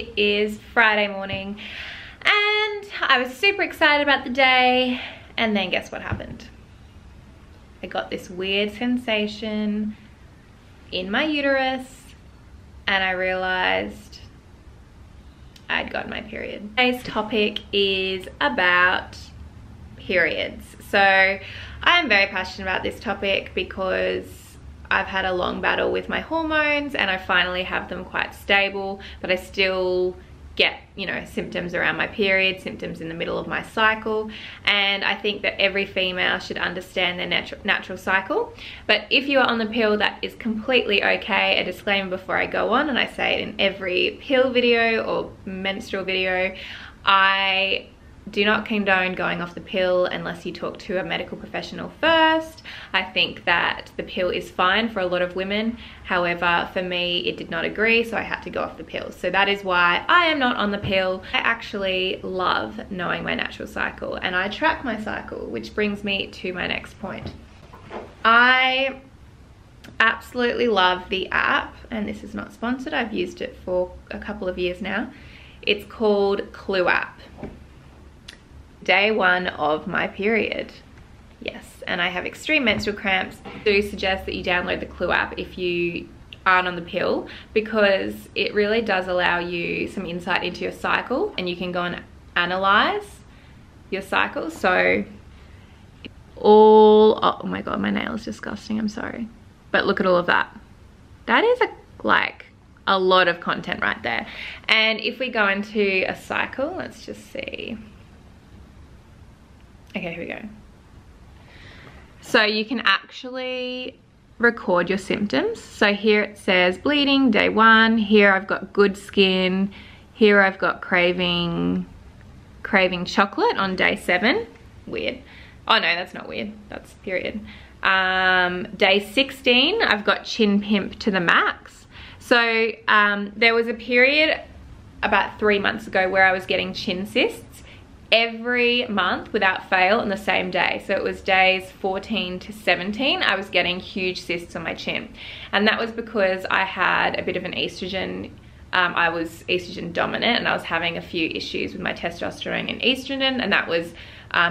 It is Friday morning and I was super excited about the day, and then guess what happened? I got this weird sensation in my uterus and I realized I'd gotten my period. Today's topic is about periods. So I am very passionate about this topic because I've had a long battle with my hormones and I finally have them quite stable, but I still get, you know, symptoms around my period, symptoms in the middle of my cycle, and I think that every female should understand their natural cycle. But if you are on the pill, that is completely okay. A disclaimer before I go on, and I say it in every pill video or menstrual video, I do not condone going off the pill unless you talk to a medical professional first. I think that the pill is fine for a lot of women. However, for me, it did not agree, so I had to go off the pill. So that is why I am not on the pill. I actually love knowing my natural cycle and I track my cycle, which brings me to my next point. I absolutely love the app, and this is not sponsored. I've used it for a couple of years now. It's called Clue app. Day one of my period, yes, and I have extreme menstrual cramps. I do suggest that you download the Clue app if you aren't on the pill, because it really does allow you some insight into your cycle, and you can go and analyze your cycle. So oh my god, my nail is disgusting, I'm sorry, but look at all of that. That is like a lot of content right there. And if we go into a cycle, let's just see. Okay, here we go. So you can actually record your symptoms. So here it says bleeding, day one. Here I've got good skin. Here I've got craving chocolate on day 7. Weird. Oh no, that's not weird. That's period. Day 16, I've got chin pimp to the max. So there was a period about 3 months ago where I was getting chin cysts every month without fail on the same day. So it was days 14 to 17, I was getting huge cysts on my chin. And that was because I had a bit of an estrogen, I was estrogen dominant, and I was having a few issues with my testosterone and estrogen, and that was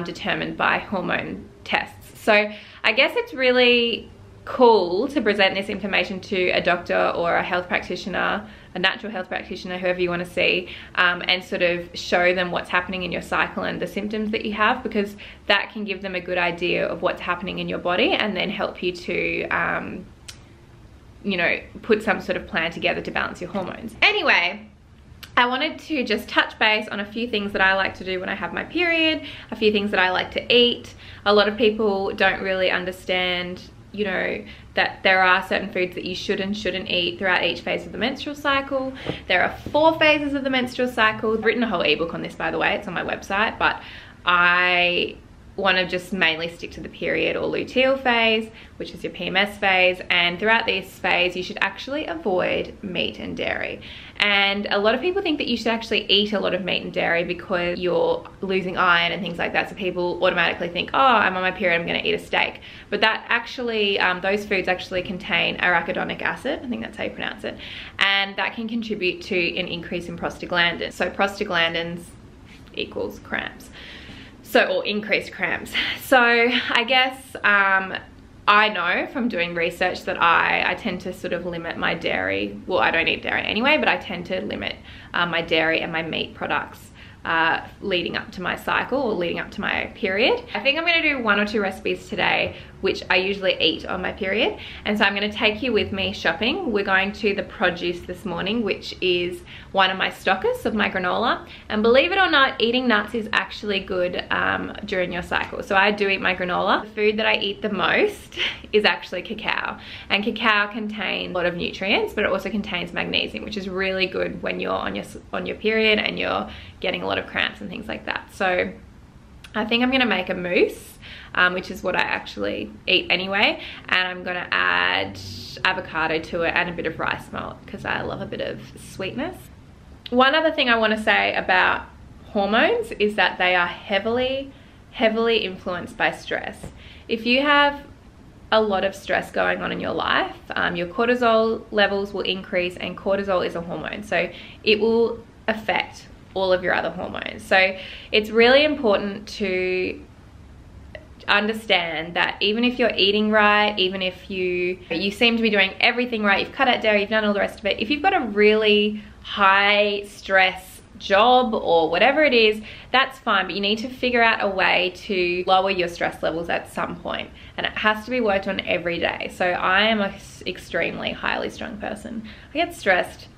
determined by hormone tests. So I guess it's really cool to present this information to a doctor or a health practitioner, a natural health practitioner, whoever you want to see, and sort of show them what's happening in your cycle and the symptoms that you have, because that can give them a good idea of what's happening in your body and then help you to you know, put some sort of plan together to balance your hormones. Anyway, I wanted to just touch base on a few things that I like to do when I have my period, a few things that I like to eat. A lot of people don't really understand, you know, that there are certain foods that you should and shouldn't eat throughout each phase of the menstrual cycle. There are 4 phases of the menstrual cycle. I've written a whole ebook on this, by the way, it's on my website, but I want to just mainly stick to the period or luteal phase, which is your PMS phase. And throughout this phase, you should actually avoid meat and dairy. And a lot of people think that you should actually eat a lot of meat and dairy because you're losing iron and things like that. So people automatically think, oh, I'm on my period, I'm going to eat a steak. But that actually, those foods actually contain arachidonic acid, I think that's how you pronounce it. And that can contribute to an increase in prostaglandins. So prostaglandins equals cramps. So, or increased cramps. So I guess I know from doing research that I tend to sort of limit my dairy. Well, I don't eat dairy anyway, but I tend to limit my dairy and my meat products leading up to my cycle or leading up to my period. I think I'm going to do 1 or 2 recipes today which I usually eat on my period, and so I'm going to take you with me shopping. We're going to the produce this morning, which is one of my stockists of my granola, and believe it or not, eating nuts is actually good during your cycle. So I do eat my granola. The food that I eat the most is actually cacao, and cacao contains a lot of nutrients, but it also contains magnesium, which is really good when you're on your period and you're getting a lot of cramps and things like that. So I think I'm gonna make a mousse, which is what I actually eat anyway, and I'm gonna add avocado to it and a bit of rice malt because I love a bit of sweetness. One other thing I want to say about hormones is that they are heavily influenced by stress. If you have a lot of stress going on in your life, your cortisol levels will increase, and cortisol is a hormone, so it will affect all of your other hormones. So it's really important to understand that even if you're eating right, even if you seem to be doing everything right, you've cut out dairy, you've done all the rest of it, if you've got a really high stress job or whatever it is, that's fine, but you need to figure out a way to lower your stress levels at some point, and it has to be worked on every day. So I am an extremely highly strung person. I get stressed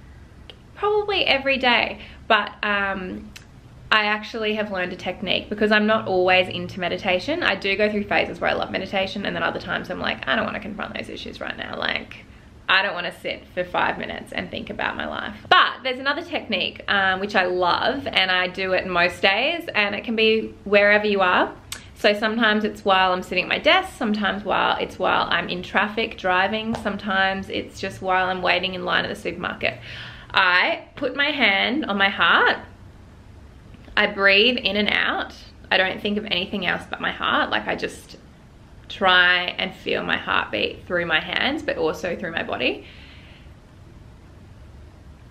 probably every day, but I actually have learned a technique because I'm not always into meditation. I do go through phases where I love meditation, and then other times I'm like, I don't want to confront those issues right now. Like, I don't want to sit for 5 minutes and think about my life. But there's another technique which I love, and I do it most days, and it can be wherever you are. So sometimes it's while I'm sitting at my desk, sometimes while I'm in traffic driving, sometimes it's just while I'm waiting in line at the supermarket. I put my hand on my heart, I breathe in and out. I don't think of anything else but my heart. Like, I just try and feel my heartbeat through my hands, but also through my body.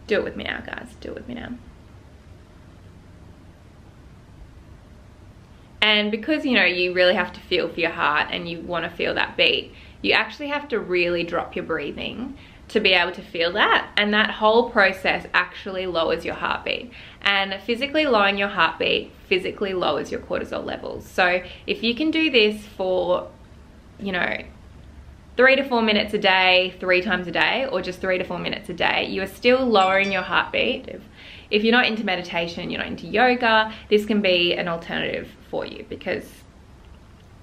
Do it with me now, guys. Do it with me now. And because, you know, you really have to feel for your heart and you want to feel that beat, you actually have to really drop your breathing to be able to feel that. And that whole process actually lowers your heartbeat. And physically lowering your heartbeat physically lowers your cortisol levels. So if you can do this for, you know, 3 to 4 minutes a day, 3 times a day, or just 3 to 4 minutes a day, you are still lowering your heartbeat. If you're not into meditation, you're not into yoga, this can be an alternative for you, because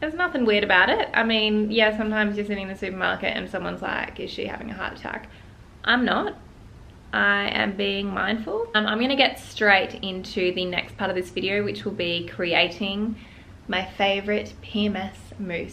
there's nothing weird about it. I mean, yeah, sometimes you're sitting in the supermarket and someone's like, is she having a heart attack? I'm not. I am being mindful. I'm gonna get straight into the next part of this video, which will be creating my favorite PMS mousse.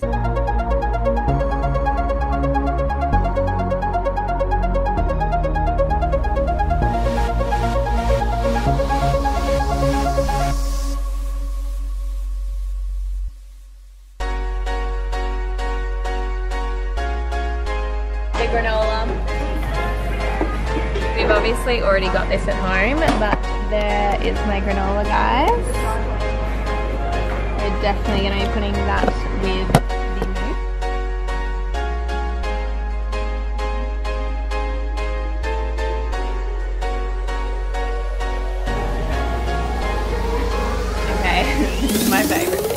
The granola. We've obviously already got this at home, but there is my granola, guys. We're definitely going to be putting that with the mousse. Okay, this is my favorite bit.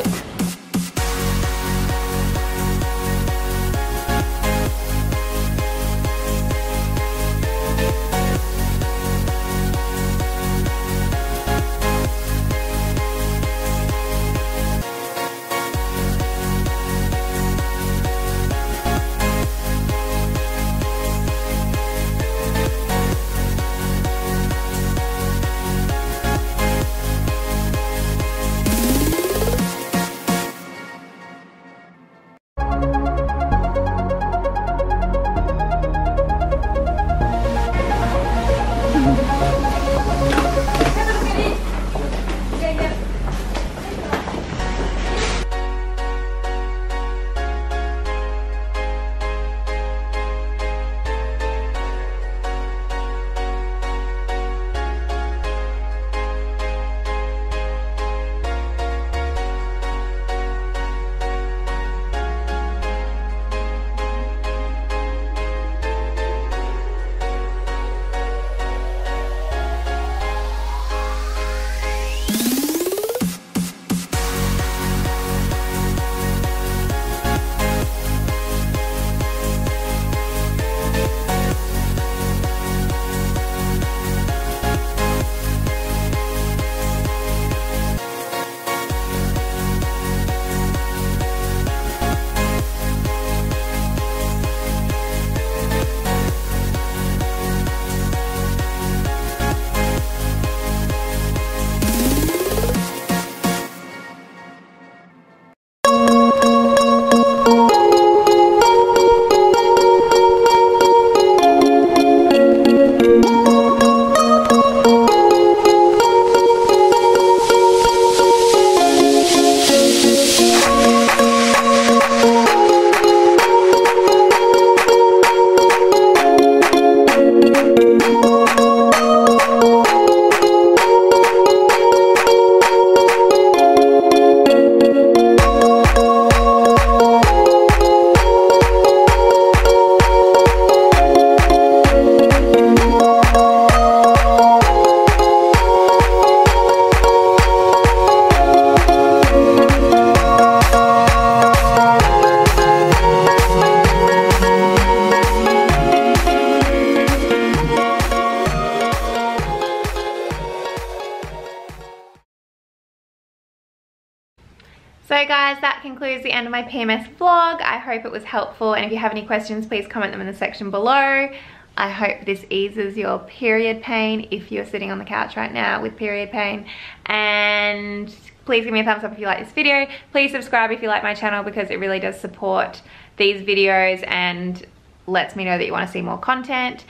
So guys, that concludes the end of my PMS vlog. I hope it was helpful, and if you have any questions, please comment them in the section below. I hope this eases your period pain if you're sitting on the couch right now with period pain. And please give me a thumbs up if you like this video. Please subscribe if you like my channel, because it really does support these videos and lets me know that you want to see more content.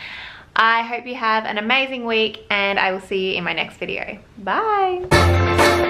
I hope you have an amazing week, and I will see you in my next video. Bye!